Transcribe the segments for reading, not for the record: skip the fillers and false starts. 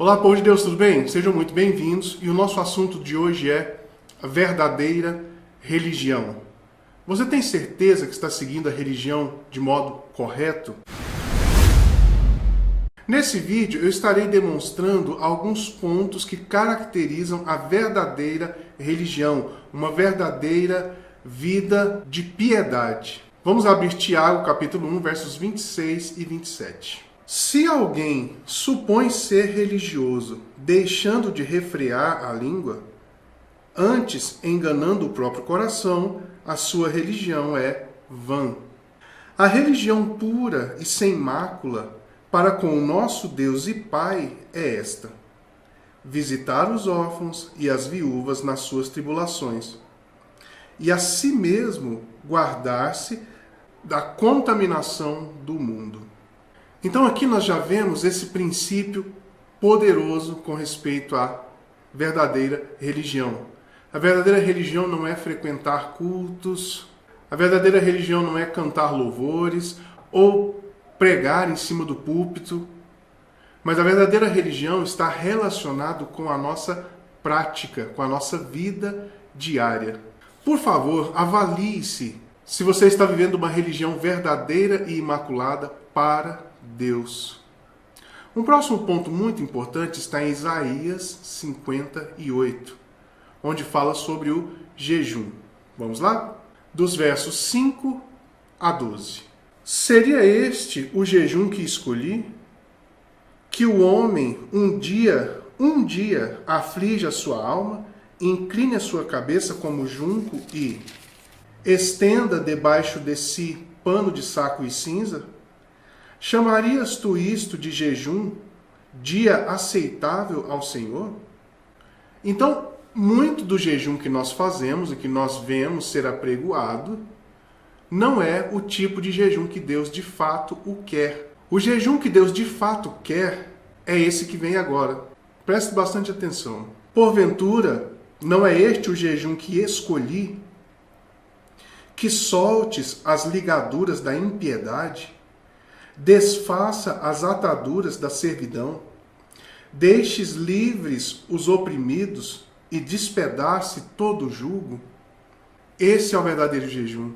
Olá, povo de Deus, tudo bem? Sejam muito bem-vindos e o nosso assunto de hoje é a verdadeira religião. Você tem certeza que está seguindo a religião de modo correto? Nesse vídeo eu estarei demonstrando alguns pontos que caracterizam a verdadeira religião, uma verdadeira vida de piedade. Vamos abrir Tiago, capítulo 1, versos 26 e 27. Se alguém supõe ser religioso, deixando de refrear a língua, antes enganando o próprio coração, a sua religião é vã. A religião pura e sem mácula para com o nosso Deus e Pai é esta: visitar os órfãos e as viúvas nas suas tribulações, e a si mesmo guardar-se da contaminação do mundo. Então aqui nós já vemos esse princípio poderoso com respeito à verdadeira religião. A verdadeira religião não é frequentar cultos, a verdadeira religião não é cantar louvores ou pregar em cima do púlpito, mas a verdadeira religião está relacionada com a nossa prática, com a nossa vida diária. Por favor, avalie-se se você está vivendo uma religião verdadeira e imaculada para Deus. Um próximo ponto muito importante está em Isaías 58, onde fala sobre o jejum. Vamos lá? Dos versos 5 a 12. Seria este o jejum que escolhi? Que o homem um dia aflige a sua alma, incline a sua cabeça como junco e estenda debaixo de si pano de saco e cinza? Chamarias tu isto de jejum, dia aceitável ao Senhor? Então, muito do jejum que nós fazemos e que nós vemos ser apregoado, não é o tipo de jejum que Deus de fato o quer. O jejum que Deus de fato quer é esse que vem agora. Preste bastante atenção. Porventura, não é este o jejum que escolhi? Que soltes as ligaduras da impiedade, desfaça as ataduras da servidão, deixes livres os oprimidos e despedace todo o jugo? Esse é o verdadeiro jejum.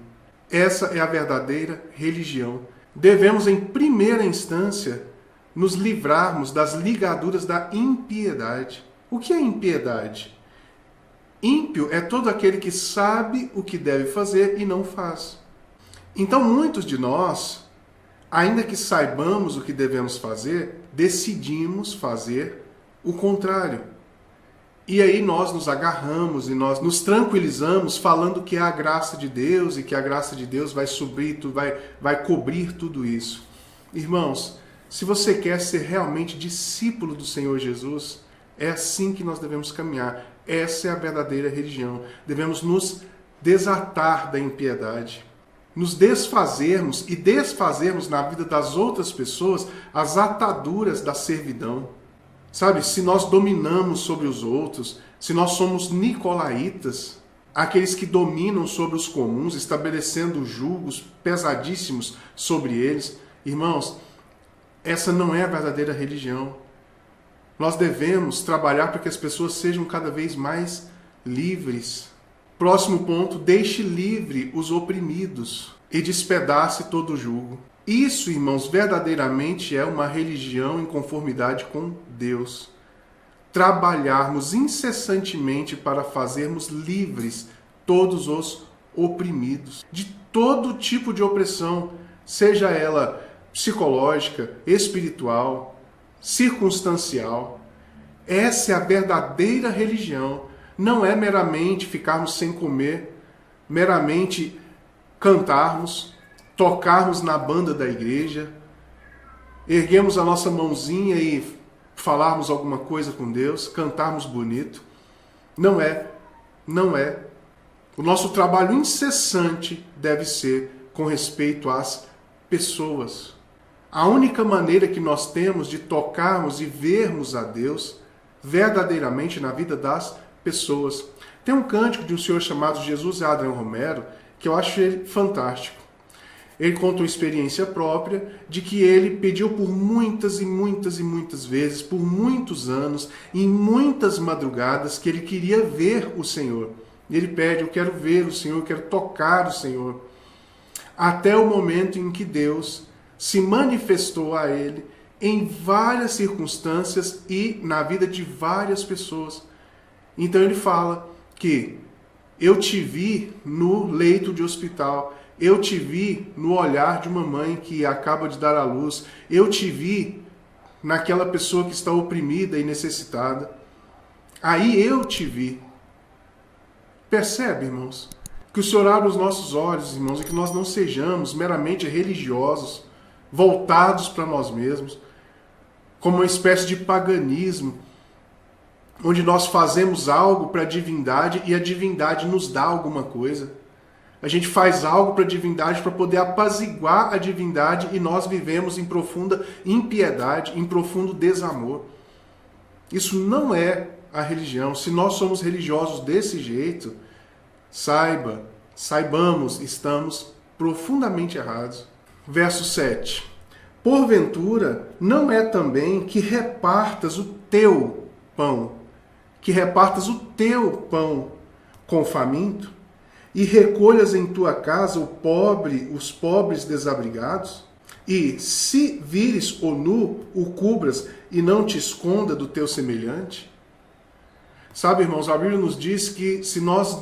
Essa é a verdadeira religião. Devemos, em primeira instância, nos livrarmos das ligaduras da impiedade. O que é impiedade? Ímpio é todo aquele que sabe o que deve fazer e não faz. Então, muitos de nós, ainda que saibamos o que devemos fazer, decidimos fazer o contrário. E aí nós nos agarramos e nós nos tranquilizamos falando que é a graça de Deus e que a graça de Deus vai suprir, vai cobrir tudo isso. Irmãos, se você quer ser realmente discípulo do Senhor Jesus, é assim que nós devemos caminhar. Essa é a verdadeira religião. Devemos nos desatar da impiedade, nos desfazermos e desfazermos na vida das outras pessoas as ataduras da servidão. Sabe, se nós dominamos sobre os outros, se nós somos nicolaítas, aqueles que dominam sobre os comuns, estabelecendo julgos pesadíssimos sobre eles, irmãos, essa não é a verdadeira religião. Nós devemos trabalhar para que as pessoas sejam cada vez mais livres. Próximo ponto, deixe livre os oprimidos e despedace todo o jugo. Isso, irmãos, verdadeiramente é uma religião em conformidade com Deus. Trabalharmos incessantemente para fazermos livres todos os oprimidos, de todo tipo de opressão, seja ela psicológica, espiritual, circunstancial. Essa é a verdadeira religião. Não é meramente ficarmos sem comer, meramente cantarmos, tocarmos na banda da igreja, erguermos a nossa mãozinha e falarmos alguma coisa com Deus, cantarmos bonito. Não é. O nosso trabalho incessante deve ser com respeito às pessoas. A única maneira que nós temos de tocarmos e vermos a Deus verdadeiramente na vida das pessoas. Tem um cântico de um senhor chamado Jesus Adrian Romero que eu acho ele fantástico. Ele conta uma experiência própria de que ele pediu por muitas e muitas e muitas vezes, por muitos anos, em muitas madrugadas, que ele queria ver o Senhor. Ele pede, eu quero ver o Senhor, eu quero tocar o Senhor. Até o momento em que Deus se manifestou a ele em várias circunstâncias e na vida de várias pessoas. Então ele fala que eu te vi no leito de hospital, eu te vi no olhar de uma mãe que acaba de dar à luz, eu te vi naquela pessoa que está oprimida e necessitada. Aí eu te vi. Percebe, irmãos? Que o Senhor abra os nossos olhos, irmãos, e que nós não sejamos meramente religiosos, voltados para nós mesmos, como uma espécie de paganismo, onde nós fazemos algo para a divindade e a divindade nos dá alguma coisa. A gente faz algo para a divindade para poder apaziguar a divindade e nós vivemos em profunda impiedade, em profundo desamor. Isso não é a religião. Se nós somos religiosos desse jeito, saibamos, estamos profundamente errados. Verso 7. Porventura, não é também que repartas o teu pão, com o faminto, e recolhas em tua casa os pobres desabrigados? E se vires o nu, o cubras e não te esconda do teu semelhante? Sabe, irmãos, a Bíblia nos diz que se nós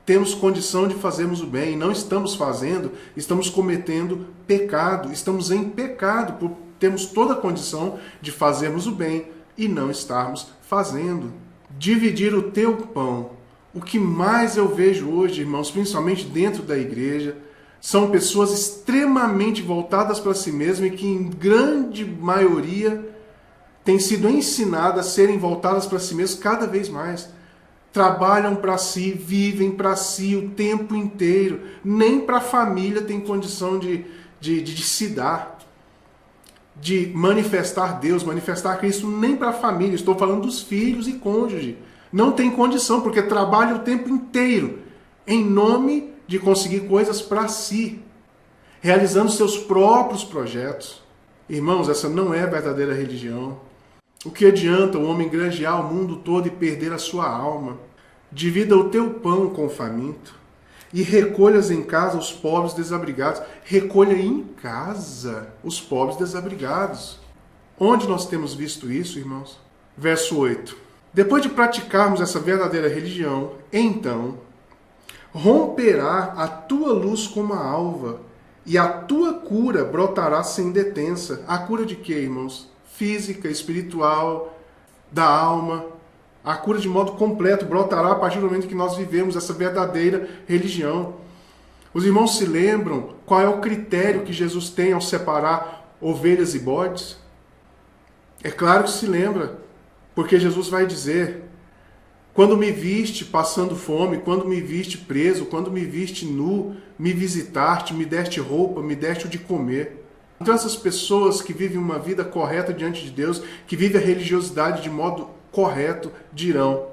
temos condição de fazermos o bem e não estamos fazendo, estamos cometendo pecado, estamos em pecado, por termos toda a condição de fazermos o bem e não estarmos fazendo. Dividir o teu pão. O que mais eu vejo hoje, irmãos, principalmente dentro da igreja, são pessoas extremamente voltadas para si mesmas e que em grande maioria têm sido ensinadas a serem voltadas para si mesmas cada vez mais. Trabalham para si, vivem para si o tempo inteiro. Nem para a família tem condição de se dar, de manifestar Deus, manifestar Cristo, nem para a família. Estou falando dos filhos e cônjuge. Não tem condição, porque trabalha o tempo inteiro em nome de conseguir coisas para si, realizando seus próprios projetos. Irmãos, essa não é a verdadeira religião. O que adianta o homem granjear o mundo todo e perder a sua alma? Divida o teu pão com o faminto e recolhas em casa os pobres desabrigados. Recolha em casa os pobres desabrigados. Onde nós temos visto isso, irmãos? Verso 8. Depois de praticarmos essa verdadeira religião, então romperá a tua luz como a alva e a tua cura brotará sem detença. A cura de quê, irmãos? Física, espiritual, da alma. A cura de modo completo brotará a partir do momento que nós vivemos essa verdadeira religião. Os irmãos se lembram qual é o critério que Jesus tem ao separar ovelhas e bodes? É claro que se lembra, porque Jesus vai dizer: quando me viste passando fome, quando me viste preso, quando me viste nu, me visitaste, me deste roupa, me deste o de comer. Então essas pessoas que vivem uma vida correta diante de Deus, que vivem a religiosidade de modo correto, dirão: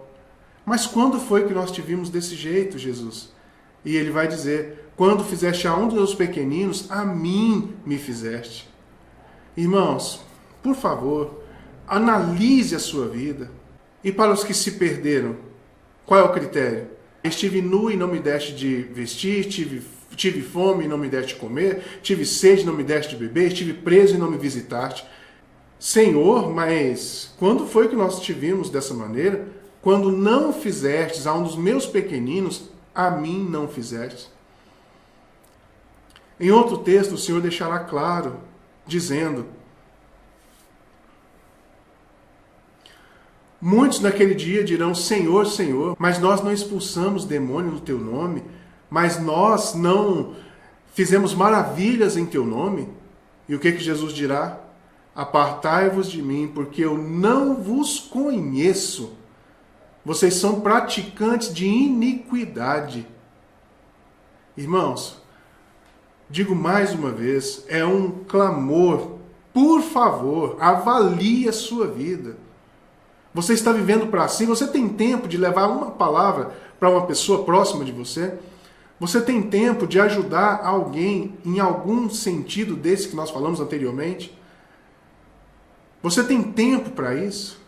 mas quando foi que nós te vimos desse jeito, Jesus? E ele vai dizer: quando fizeste a um dos meus pequeninos, a mim me fizeste. Irmãos, por favor, analise a sua vida. E para os que se perderam, qual é o critério? Estive nu e não me deste de vestir, tive fome e não me deste de comer, tive sede e não me deste de beber, estive preso e não me visitaste. Senhor, mas quando foi que nós te vimos dessa maneira? Quando não fizestes a um dos meus pequeninos, a mim não fizestes. Em outro texto, o Senhor deixará claro, dizendo: muitos naquele dia dirão: Senhor, Senhor, mas nós não expulsamos demônio no teu nome, mas nós não fizemos maravilhas em teu nome. E o que Jesus dirá? Apartai-vos de mim, porque eu não vos conheço. Vocês são praticantes de iniquidade. Irmãos, digo mais uma vez, é um clamor. Por favor, avalie a sua vida. Você está vivendo para si? Você tem tempo de levar uma palavra para uma pessoa próxima de você? Você tem tempo de ajudar alguém em algum sentido desse que nós falamos anteriormente? Você tem tempo para isso?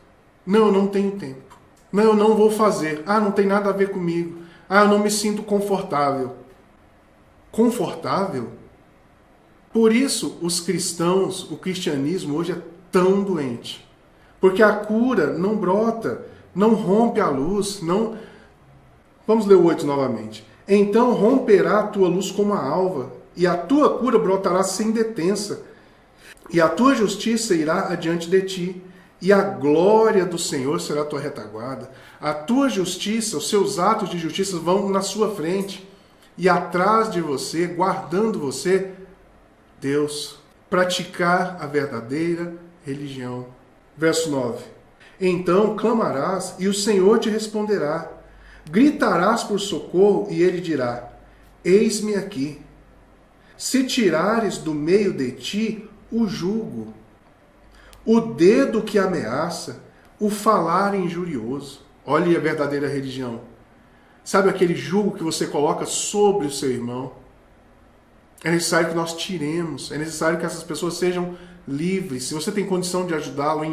Não, eu não tenho tempo. Não, eu não vou fazer. Ah, não tem nada a ver comigo. Ah, eu não me sinto confortável. Confortável? Por isso, os cristãos, o cristianismo hoje é tão doente. Porque a cura não brota, não rompe a luz, não... Vamos ler o 8 novamente. Então romperá a tua luz como a alva, e a tua cura brotará sem detença, e a tua justiça irá adiante de ti, e a glória do Senhor será a tua retaguarda. A tua justiça, os seus atos de justiça vão na sua frente, e atrás de você, guardando você, Deus. Praticar a verdadeira religião. Verso 9. Então clamarás, e o Senhor te responderá. Gritarás por socorro, e ele dirá: eis-me aqui. Se tirares do meio de ti o jugo, o dedo que ameaça, o falar injurioso. Olhe a verdadeira religião. Sabe aquele jugo que você coloca sobre o seu irmão? É necessário que nós tiremos, é necessário que essas pessoas sejam livres. Se você tem condição de ajudá-lo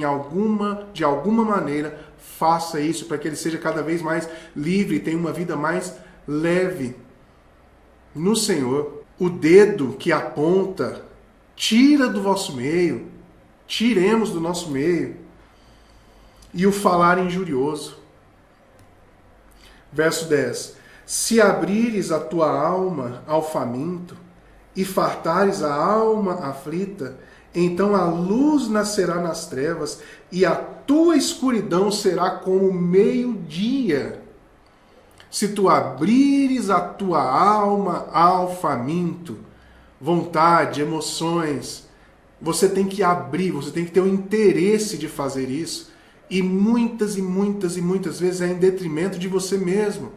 de alguma maneira, faça isso para que ele seja cada vez mais livre e tenha uma vida mais leve no Senhor. O dedo que aponta, tira do vosso meio, tiremos do nosso meio. E o falar injurioso. Verso 10. Se abrires a tua alma ao faminto e fartares a alma aflita, então a luz nascerá nas trevas e a tua escuridão será como meio-dia. Se tu abrires a tua alma ao faminto, vontade, emoções, você tem que abrir, você tem que ter o interesse de fazer isso. E muitas vezes é em detrimento de você mesmo.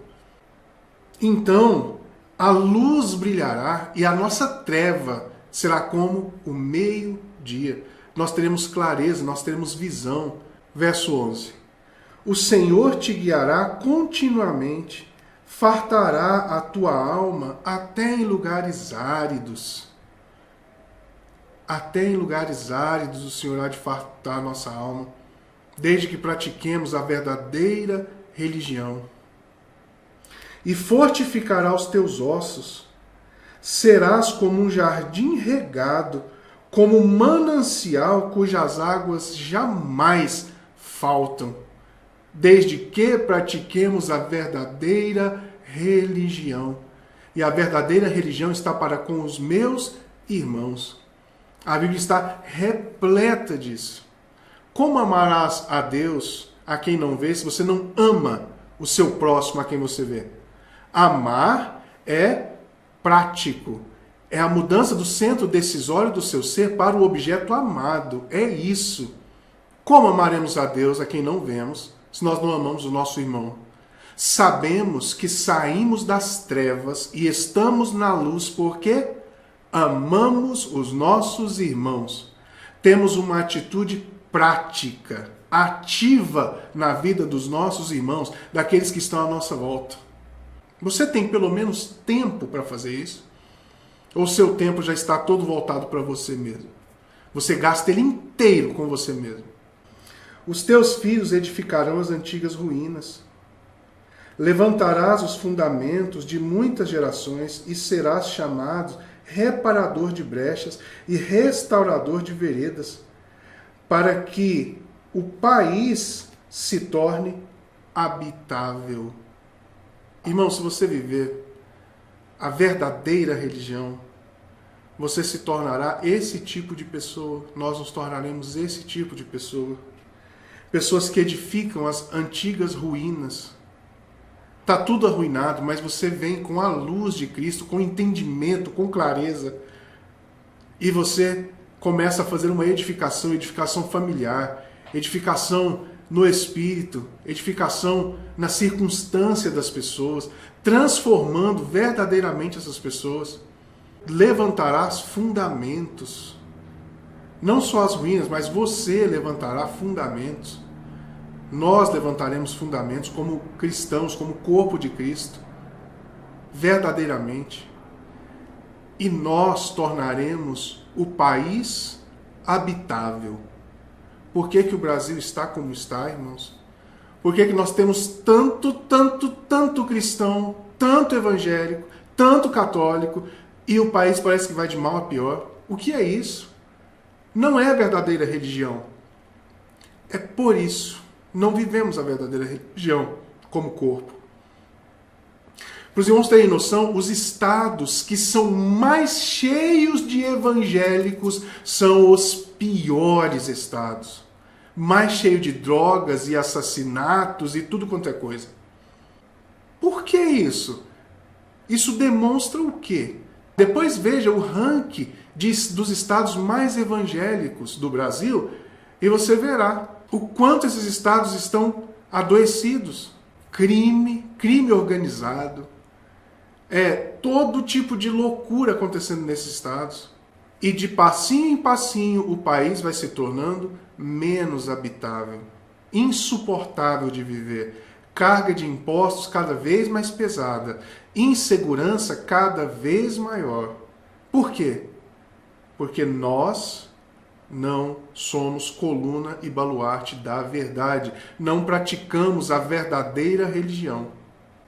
Então, a luz brilhará e a nossa treva será como o meio-dia. Nós teremos clareza, nós teremos visão. Verso 11. O Senhor te guiará continuamente, fartará a tua alma até em lugares áridos. Até em lugares áridos o Senhor há de fartar a nossa alma, desde que pratiquemos a verdadeira religião. E fortificará os teus ossos. Serás como um jardim regado, como um manancial cujas águas jamais faltam, desde que pratiquemos a verdadeira religião. E a verdadeira religião está para com os meus irmãos. A Bíblia está repleta disso. Como amarás a Deus a quem não vê, se você não ama o seu próximo a quem você vê? Amar é prático. É a mudança do centro decisório do seu ser para o objeto amado. É isso. Como amaremos a Deus a quem não vemos, se nós não amamos o nosso irmão? Sabemos que saímos das trevas e estamos na luz porque amamos os nossos irmãos. Temos uma atitude prática, ativa na vida dos nossos irmãos, daqueles que estão à nossa volta. Você tem pelo menos tempo para fazer isso? Ou seu tempo já está todo voltado para você mesmo? Você gasta ele inteiro com você mesmo. Os teus filhos edificarão as antigas ruínas. Levantarás os fundamentos de muitas gerações e serás chamado reparador de brechas e restaurador de veredas, para que o país se torne habitável. Irmão, se você viver a verdadeira religião, você se tornará esse tipo de pessoa. Nós nos tornaremos esse tipo de pessoa. Pessoas que edificam as antigas ruínas. Está tudo arruinado, mas você vem com a luz de Cristo, com entendimento, com clareza. E você começa a fazer uma edificação familiar, edificação no espírito, edificação na circunstância das pessoas, transformando verdadeiramente essas pessoas. Levantarás fundamentos. Não só as ruínas, mas você levantará fundamentos. Nós levantaremos fundamentos como cristãos, como corpo de Cristo. verdadeiramente, e nós tornaremos o país habitável. Por que que o Brasil está como está, irmãos? Por que que nós temos tanto cristão, tanto evangélico, tanto católico, e o país parece que vai de mal a pior? O que é isso? Não é a verdadeira religião. É por isso, não vivemos a verdadeira religião como corpo. Para os irmãos terem noção, os estados que são mais cheios de evangélicos são os piores estados. Mais cheio de drogas e assassinatos e tudo quanto é coisa. Por que isso? Isso demonstra o quê? Depois veja o ranking dos estados mais evangélicos do Brasil e você verá o quanto esses estados estão adoecidos. Crime organizado. Todo tipo de loucura acontecendo nesses estados. E de passinho em passinho o país vai se tornando menos habitável, insuportável de viver, carga de impostos cada vez mais pesada, insegurança cada vez maior. Por quê? Porque nós não somos coluna e baluarte da verdade, não praticamos a verdadeira religião.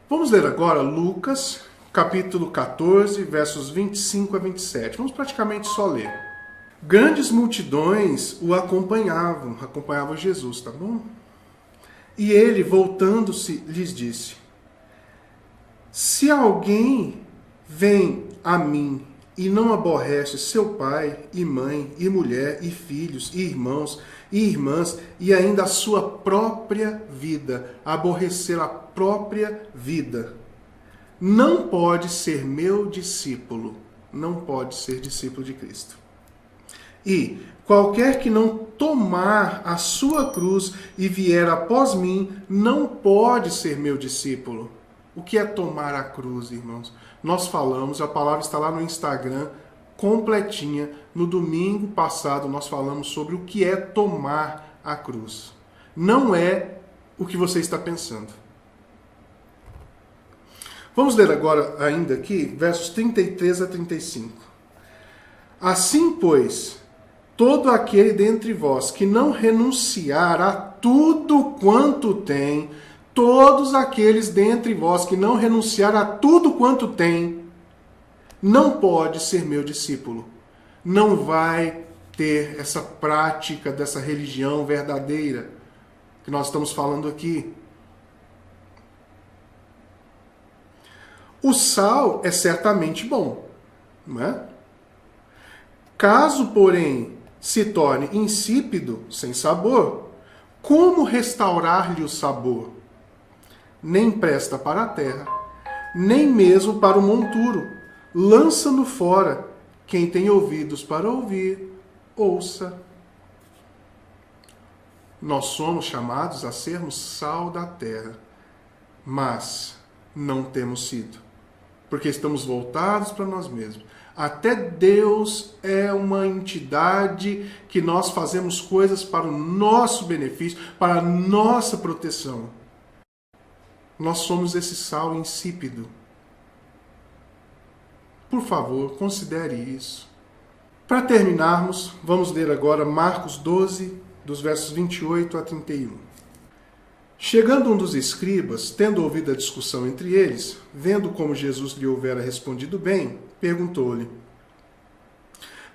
Vamos ler agora Lucas, capítulo 14, versos 25 a 27. Vamos praticamente só ler. Grandes multidões o acompanhavam Jesus, tá bom? E ele, voltando-se, lhes disse: se alguém vem a mim e não aborrece seu pai e mãe e mulher e filhos e irmãos e irmãs e ainda a sua própria vida, aborrecer a própria vida, não pode ser meu discípulo, não pode ser discípulo de Cristo. E qualquer que não tomar a sua cruz e vier após mim, não pode ser meu discípulo. O que é tomar a cruz, irmãos? Nós falamos, a palavra está lá no Instagram, completinha. No domingo passado nós falamos sobre o que é tomar a cruz. Não é o que você está pensando. Vamos ler agora ainda aqui, versos 33 a 35. Assim, pois, todo aquele dentre vós que não renunciar a tudo quanto tem, todos aqueles dentre vós que não renunciar a tudo quanto tem, não pode ser meu discípulo. Não vai ter essa prática dessa religião verdadeira que nós estamos falando aqui. O sal é certamente bom, não é? Caso, porém, se torne insípido, sem sabor, como restaurar-lhe o sabor? Nem presta para a terra, nem mesmo para o monturo. Lança-no fora. Quem tem ouvidos para ouvir, ouça. Nós somos chamados a sermos sal da terra, mas não temos sido, porque estamos voltados para nós mesmos. Até Deus é uma entidade que nós fazemos coisas para o nosso benefício, para a nossa proteção. Nós somos esse sal insípido. Por favor, considere isso. Para terminarmos, vamos ler agora Marcos 12, dos versos 28 a 31. Chegando um dos escribas, tendo ouvido a discussão entre eles, vendo como Jesus lhe houvera respondido bem, perguntou-lhe: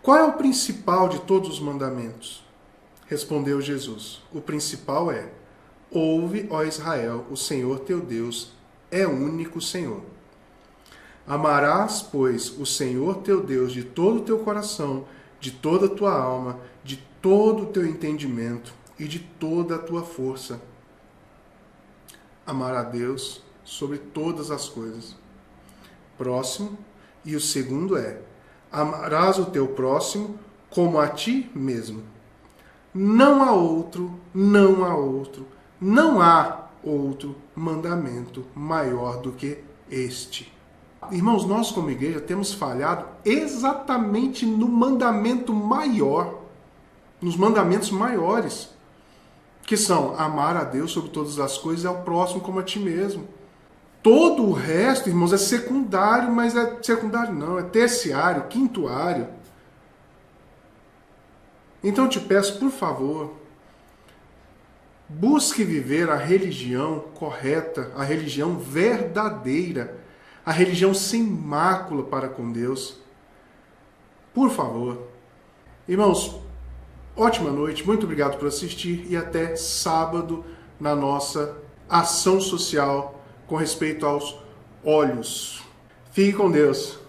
qual é o principal de todos os mandamentos? Respondeu Jesus: o principal é: ouve, ó Israel, o Senhor teu Deus é o único Senhor. Amarás, pois, o Senhor teu Deus de todo o teu coração, de toda a tua alma, de todo o teu entendimento e de toda a tua força. Amar a Deus sobre todas as coisas. Próximo, e o segundo é: amarás o teu próximo como a ti mesmo. Não há outro mandamento maior do que este. Irmãos, nós como igreja temos falhado exatamente no mandamento maior, nos mandamentos maiores, que são amar a Deus sobre todas as coisas e ao próximo como a ti mesmo. Todo o resto, irmãos, é secundário, mas é secundário não, é terciário, quintuário. Então eu te peço, por favor, busque viver a religião correta, a religião verdadeira, a religião sem mácula para com Deus. Por favor. Irmãos, ótima noite, muito obrigado por assistir e até sábado na nossa ação social com respeito aos olhos. Fique com Deus.